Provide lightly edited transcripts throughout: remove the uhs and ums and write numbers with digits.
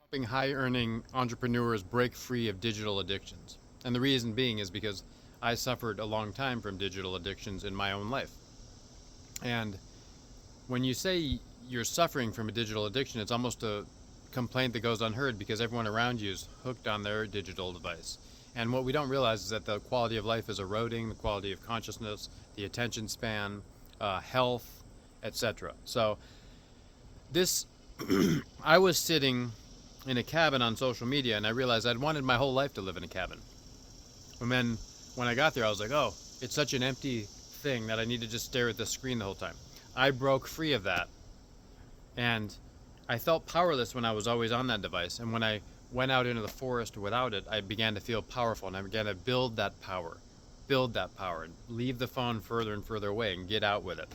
helping high earning entrepreneurs break free of digital addictions. And the reason being is because I suffered a long time from digital addictions in my own life. And when you say you're suffering from a digital addiction, it's almost a complaint that goes unheard because everyone around you is hooked on their digital device. And what we don't realize is that the quality of life is eroding, the quality of consciousness, the attention span, health, etc. So this, I was sitting in a cabin on social media and I realized I'd wanted my whole life to live in a cabin. And then when I got there, I was like, oh, it's such an empty thing that I need to just stare at the screen the whole time. I broke free of that. And I felt powerless when I was always on that device. And when I went out into the forest without it, I began to feel powerful. And I began to build that power, and leave the phone further and further away and get out with it.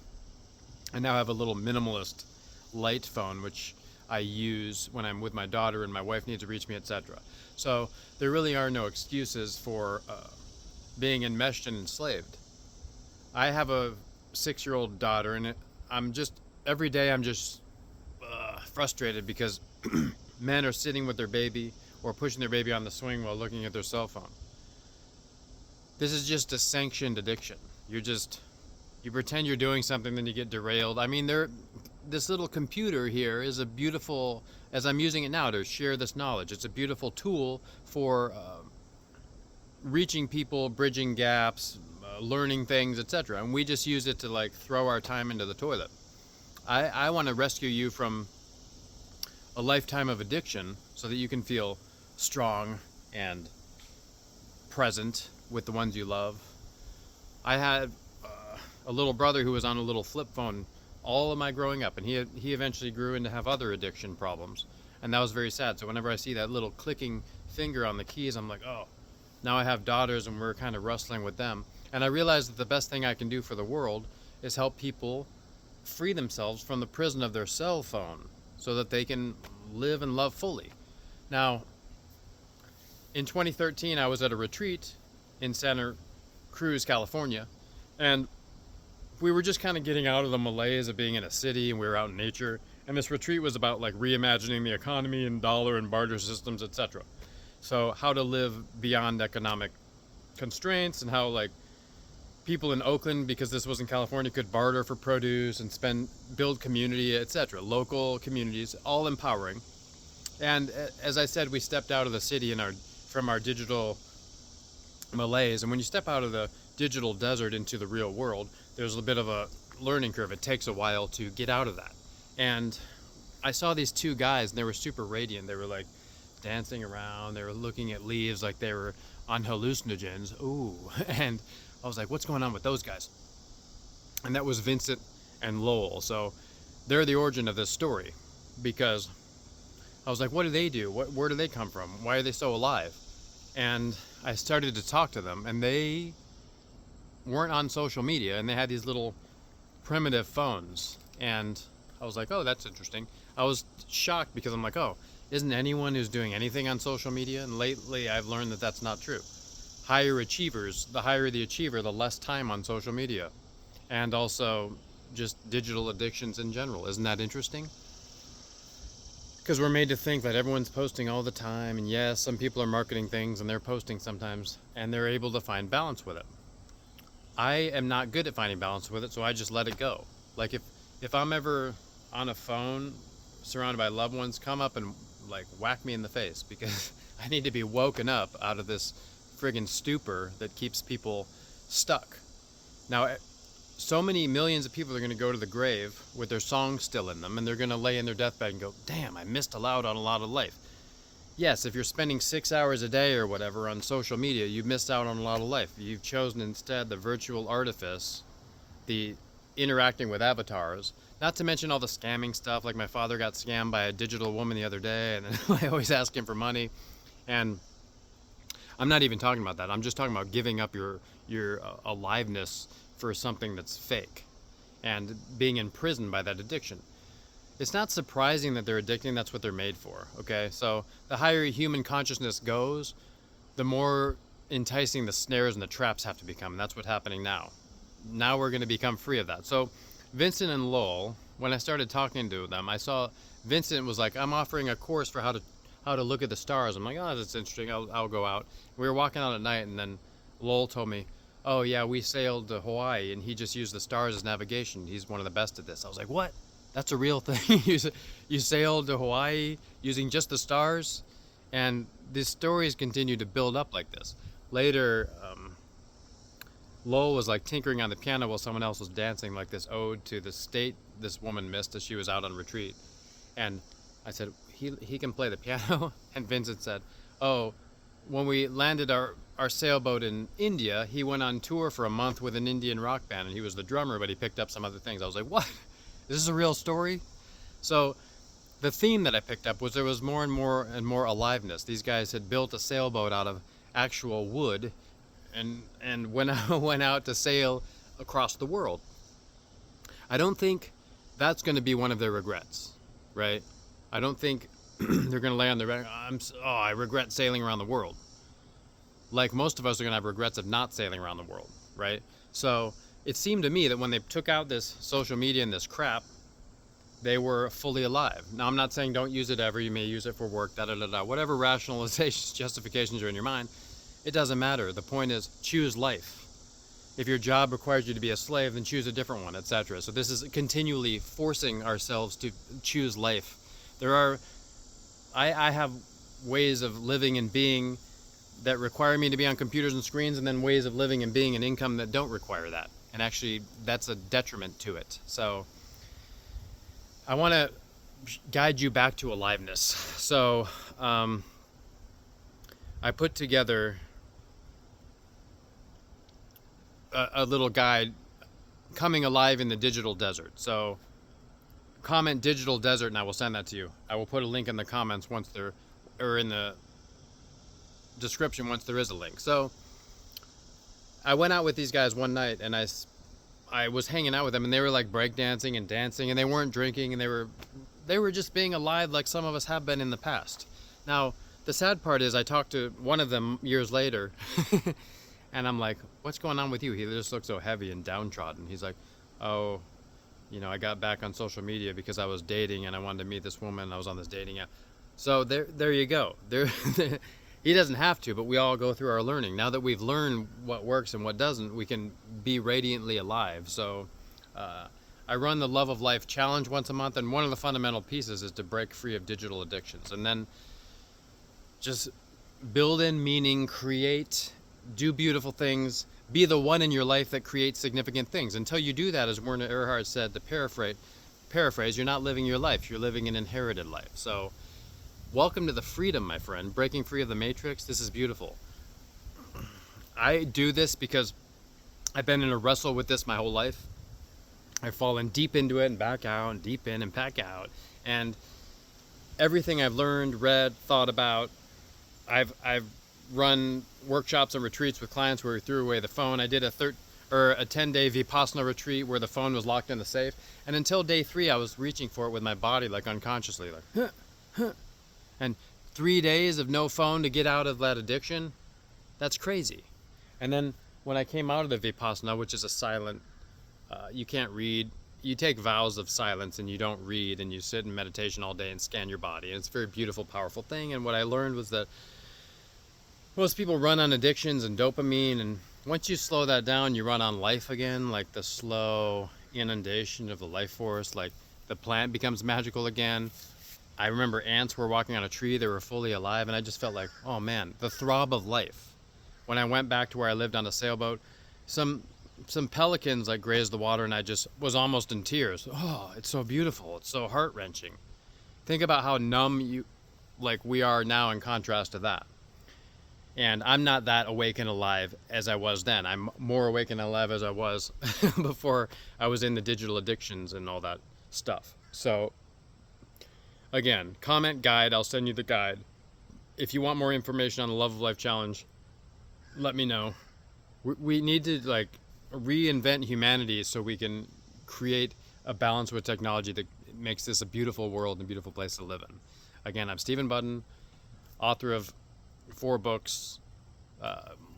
I now have a little minimalist light phone, which I use when I'm with my daughter and my wife needs to reach me, etc. So there really are no excuses for being enmeshed and enslaved. I have a 6-year-old daughter, and every day I'm just frustrated because men are sitting with their baby or pushing their baby on the swing while looking at their cell phone. This is just a sanctioned addiction. You pretend you're doing something, then you get derailed. I mean, this little computer here is a beautiful, as I'm using it now to share this knowledge, it's a beautiful tool for reaching people, bridging gaps, learning things, etc. And we just use it to like throw our time into the toilet. I want to rescue you from a lifetime of addiction so that you can feel strong and present with the ones you love. I had a little brother who was on a little flip phone all of my growing up, and he eventually grew into have other addiction problems, and that was very sad. So whenever I see that little clicking finger on the keys, I'm like, oh, now I have daughters and we're kind of wrestling with them. And I realized that the best thing I can do for the world is help people free themselves from the prison of their cell phone so that they can live and love fully. Now, in 2013, I was at a retreat in Santa Cruz, California, and we were just kind of getting out of the malaise of being in a city, and we were out in nature. And this retreat was about like reimagining the economy and dollar and barter systems, etc. So how to live beyond economic constraints, and how like people in Oakland, because this was in California, could barter for produce and build community, etc. Local communities, all empowering. And as I said, we stepped out of the city from our digital malaise. And when you step out of the digital desert into the real world, there's a bit of a learning curve. It takes a while to get out of that. And I saw these two guys, and they were super radiant. They were like dancing around. They were looking at leaves like they were on hallucinogens. Ooh. And I was like, what's going on with those guys? And that was Vincent and Lowell. So they're the origin of this story, because I was like, what do they do? Where do they come from? Why are they so alive? And I started to talk to them, and they weren't on social media, and they had these little primitive phones. And I was like, oh, that's interesting. I was shocked because I'm like, oh, isn't anyone who's doing anything on social media? And lately I've learned that that's not true. Higher achievers, the higher the achiever, the less time on social media. And also just digital addictions in general. Isn't that interesting? Because we're made to think that everyone's posting all the time, and yes, some people are marketing things and they're posting sometimes, and they're able to find balance with it. I am not good at finding balance with it, so I just let it go. Like if I'm ever on a phone surrounded by loved ones, come up and like whack me in the face, because I need to be woken up out of this friggin' stupor that keeps people stuck. Now, so many millions of people are going to go to the grave with their songs still in them, and they're going to lay in their deathbed and go, damn, I missed out on a lot of life. Yes, if you're spending 6 hours a day or whatever on social media, you've missed out on a lot of life. You've chosen instead the virtual artifice, the interacting with avatars, not to mention all the scamming stuff. Like my father got scammed by a digital woman the other day, and I always ask him for money. And I'm not even talking about that. I'm just talking about giving up your aliveness for something that's fake and being imprisoned by that addiction. It's not surprising that they're addicting. That's what they're made for. Okay, so the higher human consciousness goes, the more enticing the snares and the traps have to become. And that's what's happening now. Now we're going to become free of that. So Vincent and Lowell, when I started talking to them, I saw Vincent was like, I'm offering a course for how to how to look at the stars. I'm like, oh, that's interesting. I'll go out. We were walking out at night, and then Lowell told me, oh yeah, we sailed to Hawaii, and he just used the stars as navigation. He's one of the best at this. I was like, what? That's a real thing? You sailed to Hawaii using just the stars? And these stories continue to build up like this. Later, Lowell was like tinkering on the piano while someone else was dancing like this ode to the state this woman missed as she was out on retreat. And I said, he can play the piano? And Vincent said, oh, when we landed our sailboat in India, he went on tour for a month with an Indian rock band, and he was the drummer, but he picked up some other things. I was like, what? Is this a real story? So the theme that I picked up was there was more and more aliveness. These guys had built a sailboat out of actual wood and went out to sail across the world. I don't think that's going to be one of their regrets, right? I don't think they're going to lay on their back, I regret sailing around the world. Like most of us are going to have regrets of not sailing around the world, right? So it seemed to me that when they took out this social media and this crap, they were fully alive. Now, I'm not saying don't use it ever. You may use it for work, whatever rationalizations, justifications are in your mind. It doesn't matter. The point is, choose life. If your job requires you to be a slave, then choose a different one, etc. So this is continually forcing ourselves to choose life. I have ways of living and being that require me to be on computers and screens, and then ways of living and being and income that don't require that. And actually, that's a detriment to it. So I want to guide you back to aliveness. So I put together a little guide, coming alive in the digital desert. So comment digital desert and I will send that to you. I will put a link in the comments or in the description once there is a link. So I went out with these guys one night, and I was hanging out with them, and they were like breakdancing and dancing, and they weren't drinking, and they were just being alive like some of us have been in the past. Now, the sad part is I talked to one of them years later, and I'm like, what's going on with you? He just looks so heavy and downtrodden. He's like, oh, I got back on social media because I was dating, and I wanted to meet this woman. I was on this dating app. So there you go. He doesn't have to, but we all go through our learning. Now that we've learned what works and what doesn't, we can be radiantly alive. So I run the Love of Life Challenge once a month, and one of the fundamental pieces is to break free of digital addictions. And then just build in meaning, create, do beautiful things, be the one in your life that creates significant things. Until you do that, as Werner Erhard said, to paraphrase, you're not living your life, you're living an inherited life. So welcome to the freedom, my friend. Breaking free of the matrix. This is beautiful. I do this because I've been in a wrestle with this my whole life. I've fallen deep into it and back out, and deep in and back out. And everything I've learned, read, thought about, I've run workshops and retreats with clients where we threw away the phone. I did a 10-day Vipassana retreat where the phone was locked in the safe. And until day 3, I was reaching for it with my body, like unconsciously, like, And 3 days of no phone to get out of that addiction, that's crazy. And then when I came out of the Vipassana, which is a silent, you can't read, you take vows of silence and you don't read, and you sit in meditation all day and scan your body. And it's a very beautiful, powerful thing. And what I learned was that most people run on addictions and dopamine, and once you slow that down, you run on life again, like the slow inundation of the life force, like the plant becomes magical again. I remember ants were walking on a tree, they were fully alive, and I just felt like, oh man, the throb of life. When I went back to where I lived on a sailboat, some pelicans like grazed the water, and I just was almost in tears. Oh, it's so beautiful, it's so heart-wrenching. Think about how numb we are now in contrast to that. And I'm not that awake and alive as I was then. I'm more awake and alive as I was before I was in the digital addictions and all that stuff. So again, comment guide, I'll send you the guide. If you want more information on the Love of Life Challenge, let me know. We need to reinvent humanity so we can create a balance with technology that makes this a beautiful world and a beautiful place to live in. Again, I'm Stephen Budden, author of 4 books,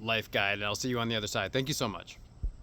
Life Guide, and I'll see you on the other side. Thank you so much.